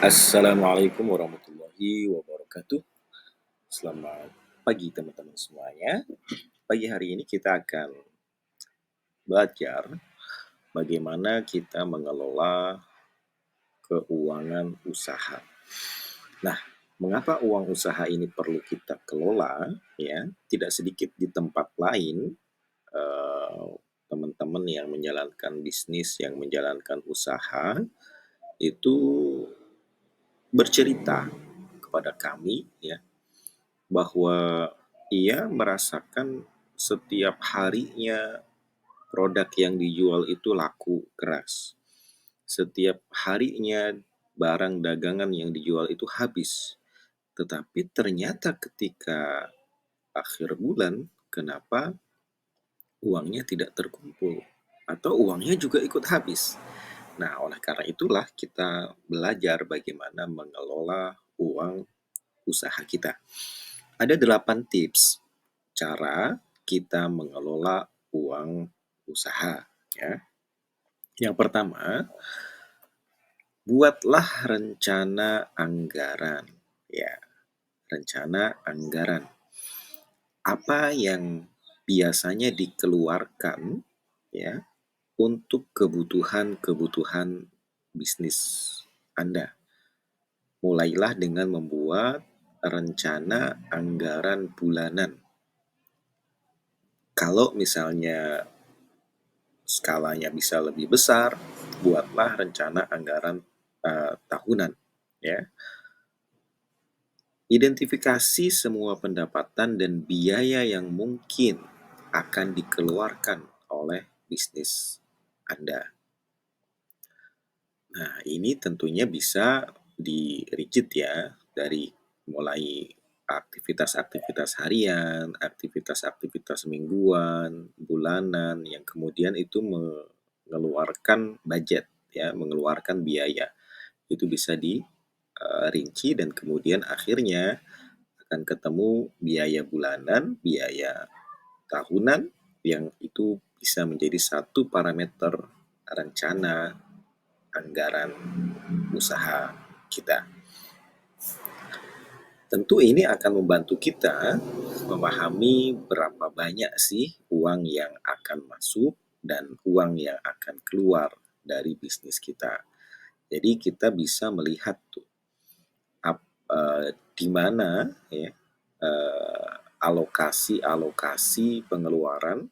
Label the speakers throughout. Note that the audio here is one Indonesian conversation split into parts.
Speaker 1: Assalamualaikum warahmatullahi wabarakatuh. Selamat pagi teman-teman semuanya. Pagi hari ini kita akan belajar bagaimana kita mengelola keuangan usaha. Nah, mengapa uang usaha ini perlu kita kelola? Ya, tidak sedikit di tempat lain eh, teman-teman yang menjalankan bisnis, yang menjalankan usaha itu bercerita kepada kami ya bahwa ia merasakan setiap harinya produk yang dijual itu laku keras. Setiap harinya barang dagangan yang dijual itu habis. Tetapi ternyata ketika akhir bulan, kenapa uangnya tidak terkumpul? Atau uangnya juga ikut habis. Nah, oleh karena itulah kita belajar bagaimana mengelola uang usaha kita. Ada 8 tips cara kita mengelola uang usaha ya. Yang pertama, buatlah rencana anggaran ya, rencana anggaran. Apa yang biasanya dikeluarkan ya untuk kebutuhan-kebutuhan bisnis Anda. Mulailah dengan membuat rencana anggaran bulanan. Kalau misalnya skalanya bisa lebih besar, buatlah rencana anggaran tahunan. Ya, identifikasi semua pendapatan dan biaya yang mungkin akan dikeluarkan oleh bisnis Anda. Nah, ini tentunya bisa di-rigid ya, dari mulai aktivitas-aktivitas harian, aktivitas-aktivitas mingguan, bulanan, yang kemudian itu mengeluarkan budget ya, mengeluarkan biaya. Itu bisa dirinci dan kemudian akhirnya akan ketemu biaya bulanan, biaya tahunan, yang itu bisa menjadi satu parameter rencana anggaran usaha kita. Tentu ini akan membantu kita memahami berapa banyak sih uang yang akan masuk dan uang yang akan keluar dari bisnis kita. Jadi kita bisa melihat tuh di mana ya alokasi-alokasi pengeluaran,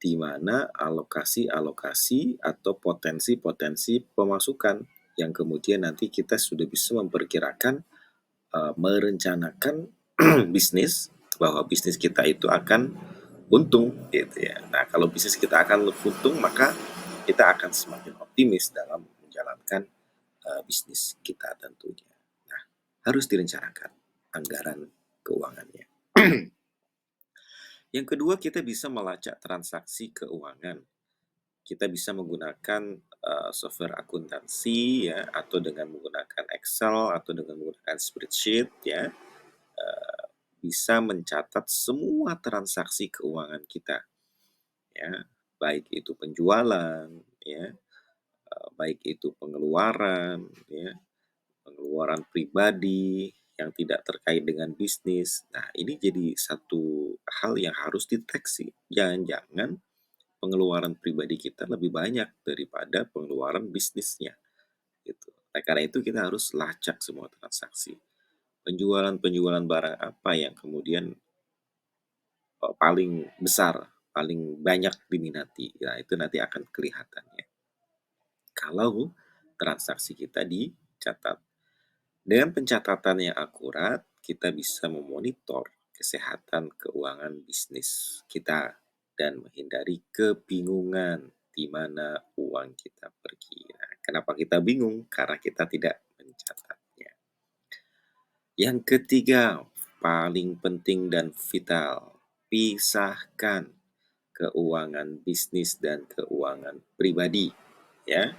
Speaker 1: di mana alokasi-alokasi atau potensi-potensi pemasukan yang kemudian nanti kita sudah bisa memperkirakan, merencanakan bisnis, bahwa bisnis kita itu akan untung gitu ya. Nah, kalau bisnis kita akan untung, maka kita akan semakin optimis dalam menjalankan bisnis kita tentunya. Nah, harus direncanakan anggaran keuangannya. Yang kedua, kita bisa melacak transaksi keuangan. Kita bisa menggunakan software akuntansi ya, atau dengan menggunakan Excel atau dengan menggunakan spreadsheet ya, bisa mencatat semua transaksi keuangan kita ya, baik itu penjualan ya, baik itu pengeluaran ya, pengeluaran pribadi yang tidak terkait dengan bisnis. Nah, ini jadi satu hal yang harus deteksi. Jangan-jangan pengeluaran pribadi kita lebih banyak daripada pengeluaran bisnisnya gitu. Nah, karena itu kita harus lacak semua transaksi. Penjualan-penjualan barang apa yang kemudian paling besar, paling banyak diminati. Nah, itu nanti akan kelihatan ya. Kalau transaksi kita dicatat. Dengan pencatatan yang akurat, kita bisa memonitor kesehatan keuangan bisnis kita dan menghindari kebingungan di mana uang kita pergi. Nah, kenapa kita bingung? Karena kita tidak mencatatnya. Yang ketiga, paling penting dan vital, pisahkan keuangan bisnis dan keuangan pribadi. Ya,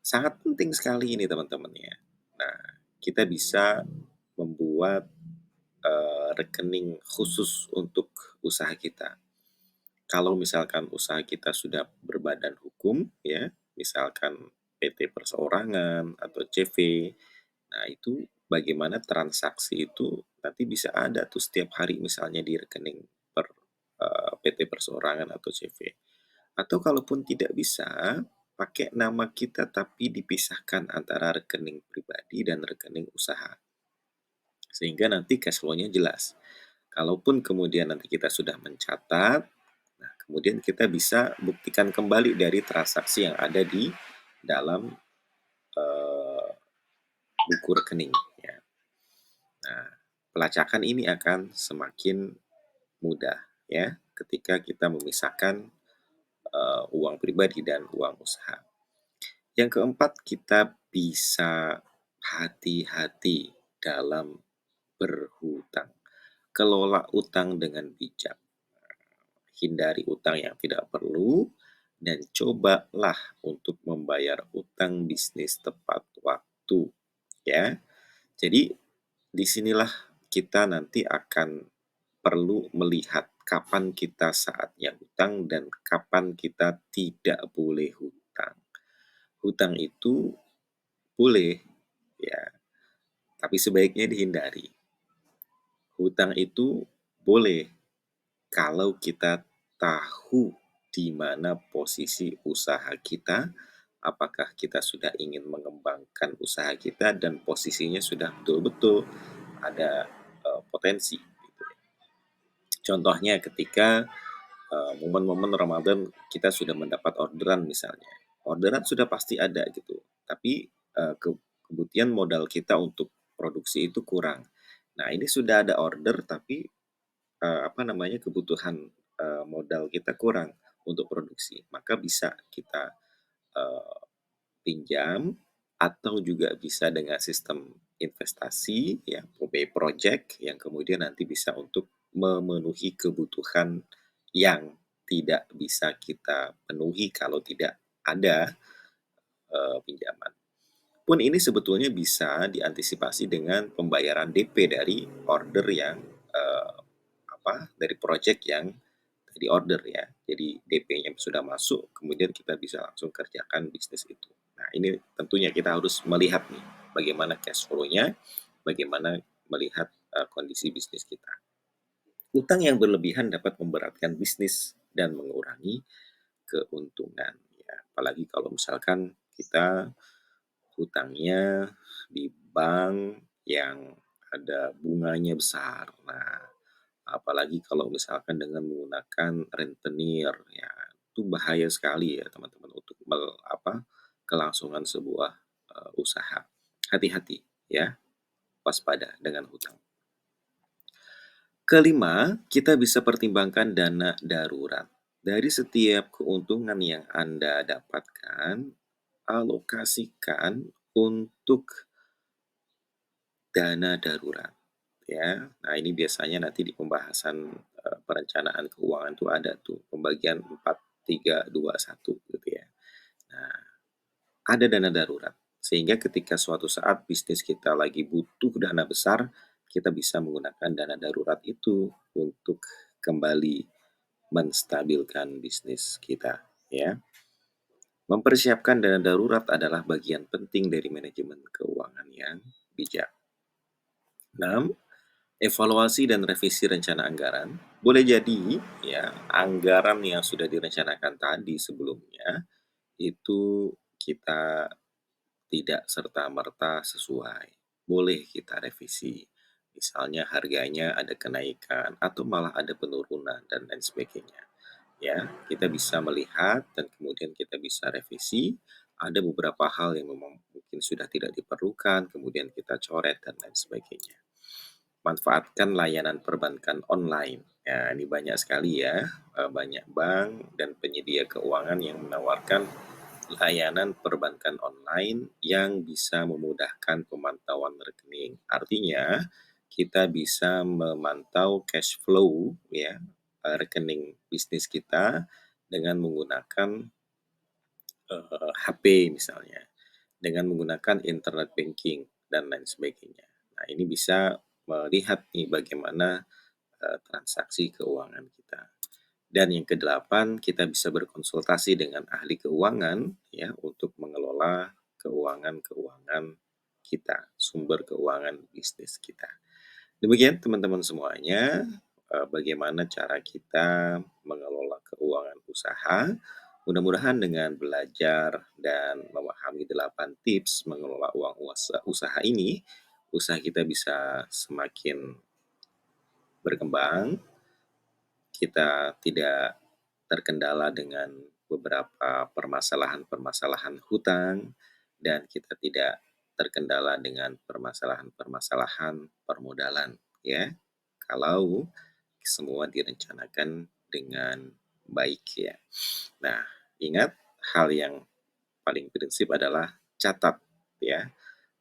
Speaker 1: sangat penting sekali ini teman-teman ya. Nah, kita bisa membuat rekening khusus untuk usaha kita. Kalau misalkan usaha kita sudah berbadan hukum ya, misalkan PT perseorangan atau CV. Nah, itu bagaimana transaksi itu nanti bisa ada tuh setiap hari misalnya di rekening PT perseorangan atau CV. Atau kalaupun tidak bisa, pakai nama kita tapi dipisahkan antara rekening pribadi dan rekening usaha. Sehingga nanti cash flow-nya jelas. Kalaupun kemudian nanti kita sudah mencatat, nah kemudian kita bisa buktikan kembali dari transaksi yang ada di dalam buku rekening. Ya. Nah, pelacakan ini akan semakin mudah ya ketika kita memisahkan uang pribadi dan uang usaha. Yang keempat, kita bisa hati-hati dalam berhutang. Kelola utang dengan bijak. Hindari utang yang tidak perlu dan cobalah untuk membayar utang bisnis tepat waktu, ya. Jadi disinilah kita nanti akan perlu melihat kapan kita saatnya hutang dan kapan kita tidak boleh hutang. Hutang itu boleh, ya, tapi sebaiknya dihindari. Hutang itu boleh kalau kita tahu di mana posisi usaha kita, apakah kita sudah ingin mengembangkan usaha kita dan posisinya sudah betul-betul ada potensi. Gitu. Contohnya ketika momen-momen Ramadan kita sudah mendapat orderan misalnya. Orderan sudah pasti ada gitu, tapi kemudian modal kita untuk produksi itu kurang. Nah, ini sudah ada order tapi kebutuhan modal kita kurang untuk produksi. Maka bisa kita eh, pinjam atau juga bisa dengan sistem investasi ya, pay project yang kemudian nanti bisa untuk memenuhi kebutuhan yang tidak bisa kita penuhi kalau tidak ada pinjaman. Pun ini sebetulnya bisa diantisipasi dengan pembayaran DP dari order yang eh, dari project yang di order ya. Jadi DP-nya sudah masuk, kemudian kita bisa langsung kerjakan bisnis itu. Nah, ini tentunya kita harus melihat nih bagaimana cash flow-nya, bagaimana melihat kondisi bisnis kita. Utang yang berlebihan dapat memberatkan bisnis dan mengurangi keuntungan. Ya, apalagi kalau misalkan kita hutangnya di bank yang ada bunganya besar. Nah, apalagi kalau misalkan dengan menggunakan rentenir, ya itu bahaya sekali ya teman-teman untuk kelangsungan sebuah usaha. Hati-hati ya, waspada dengan hutang. Kelima, kita bisa pertimbangkan dana darurat. Dari setiap keuntungan yang Anda dapatkan, alokasikan untuk dana darurat. Ya, nah ini biasanya nanti di pembahasan perencanaan keuangan tuh ada tuh pembagian 4, 3, 2, 1 gitu ya. Nah, ada dana darurat. Sehingga ketika suatu saat bisnis kita lagi butuh dana besar, kita bisa menggunakan dana darurat itu untuk kembali menstabilkan bisnis kita, ya. Mempersiapkan dana darurat adalah bagian penting dari manajemen keuangan yang bijak. 6. Evaluasi dan revisi rencana anggaran. Boleh jadi ya, anggaran yang sudah direncanakan tadi sebelumnya itu kita tidak serta-merta sesuai. Boleh kita revisi. Misalnya harganya ada kenaikan atau malah ada penurunan dan lain sebagainya. Ya, kita bisa melihat dan kemudian kita bisa revisi. Ada beberapa hal yang memang mungkin sudah tidak diperlukan, kemudian kita coret dan lain sebagainya. Manfaatkan layanan perbankan online. Ya, ini banyak sekali ya, banyak bank dan penyedia keuangan yang menawarkan layanan perbankan online yang bisa memudahkan pemantauan rekening. Artinya, kita bisa memantau cash flow ya, rekening bisnis kita dengan menggunakan HP misalnya, dengan menggunakan internet banking dan lain sebagainya. Nah, ini bisa melihat nih bagaimana transaksi keuangan kita. Dan yang kedelapan, kita bisa berkonsultasi dengan ahli keuangan ya untuk mengelola keuangan-keuangan kita, sumber keuangan bisnis kita. Demikian teman-teman semuanya, bagaimana cara kita mengelola keuangan usaha. Mudah-mudahan dengan belajar dan memahami 8 tips mengelola uang usaha ini, usaha kita bisa semakin berkembang, kita tidak terkendala dengan beberapa permasalahan-permasalahan hutang, dan kita tidak terkendala dengan permasalahan-permasalahan permodalan, ya. Kalau semua direncanakan dengan baik, ya. Nah, ingat hal yang paling prinsip adalah catat, ya.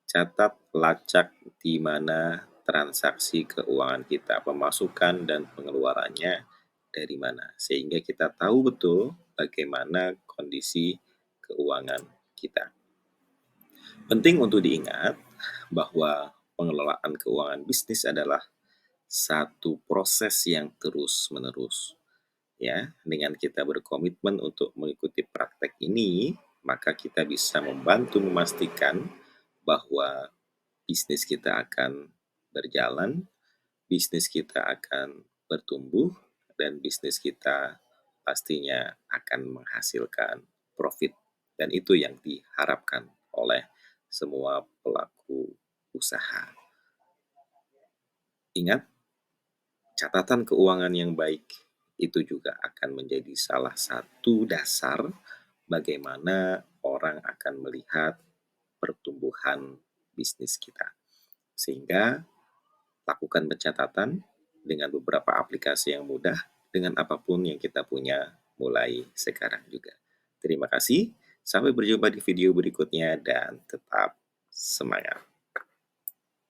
Speaker 1: Catat, lacak di mana transaksi keuangan kita, pemasukan dan pengeluarannya dari mana, sehingga kita tahu betul bagaimana kondisi keuangan kita. Penting untuk diingat bahwa pengelolaan keuangan bisnis adalah satu proses yang terus-menerus. Ya, dengan kita berkomitmen untuk mengikuti praktek ini, maka kita bisa membantu memastikan bahwa bisnis kita akan berjalan, bisnis kita akan bertumbuh, dan bisnis kita pastinya akan menghasilkan profit. Dan itu yang diharapkan oleh semua pelaku usaha. Ingat, catatan keuangan yang baik itu juga akan menjadi salah satu dasar bagaimana orang akan melihat pertumbuhan bisnis kita. Sehingga lakukan pencatatan dengan beberapa aplikasi yang mudah dengan apapun yang kita punya mulai sekarang juga. Terima kasih, sampai berjumpa di video berikutnya dan tetap semangat.